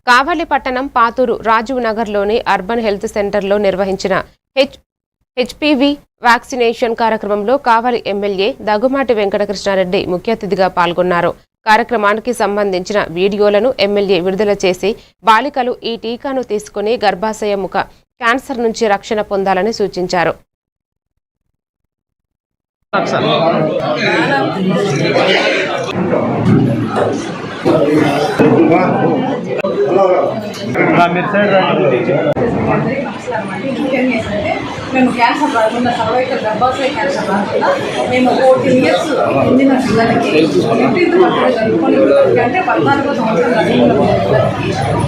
కావలి పట్టణం పాతూరు రాజీవ్ నగర్లోని urban health సెంటర్లో నిర్వహించిన హెచ్పివి వ్యాక్సినేషన్ కార్యక్రమంలో కావలి ఎమ్మెల్యే దగ్గుమాటి వెంకటకృష్ణారెడ్డి ముఖ్య అతిథిగా పాల్గొన్నారు. కార్యక్రమానికి సంబంధించిన వీడియోలను ఎమ్మెల్యే విడుదల చేసి బాలికలు ఈ టీకాను తీసుకుని గర్భాశయ ముఖ క్యాన్సర్ నుంచి రక్షణ పొందాలని సూచించారు. మేము క్యాన్సర్ రాకుండా సర్వైకల్ గర్భాశయ క్యాన్సర్ రాకుండా మేము 14 years ఉండిన పిల్లలకి 15th బర్త్డే జరుపుకొని అంటే 14వ సంవత్సరం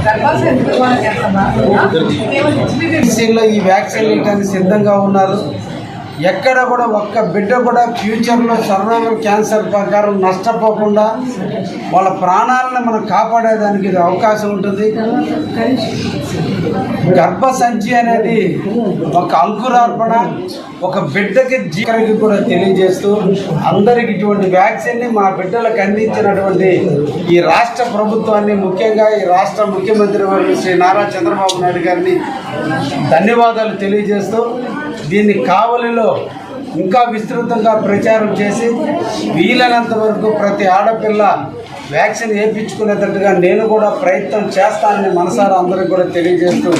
గర్భాశయ నిర్మాణ క్యాన్సర్ రాకుండా మేము ఈ వ్యాక్సిన్ ఇవ్వడానికి సిద్ధంగా ఉన్నారు. ఎక్కడ కూడా ఒక్క బిడ్డ కూడా ఫ్యూచర్లో సర్వైవల్ క్యాన్సర్ ప్రకారం నష్టపోకుండా వాళ్ళ ప్రాణాలను మనం కాపాడేదానికి ఇది అవకాశం ఉంటుంది. గర్భసంచి అనేది ఒక అంకురార్పణ, ఒక బిడ్డకి జీవితానికి కూడా తెలియజేస్తూ అందరికి ఇటువంటి వ్యాక్సిన్ని మా బిడ్డలకు అందించినటువంటి ఈ రాష్ట్ర ప్రభుత్వాన్ని, ముఖ్యంగా ఈ రాష్ట్ర ముఖ్యమంత్రి వర్యులు శ్రీ నారా చంద్రబాబు నాయుడు గారిని ధన్యవాదాలు తెలియజేస్తూ దీన్ని కావలిలో ఇంకా విస్తృతంగా ప్రచారం చేసి వీలైనంత వరకు ప్రతి ఆడపిల్ల వ్యాక్సిన్ వేయించుకునేటట్టుగా నేను కూడా ప్రయత్నం చేస్తానని మనసారా అందరికీ కూడా తెలియజేస్తూ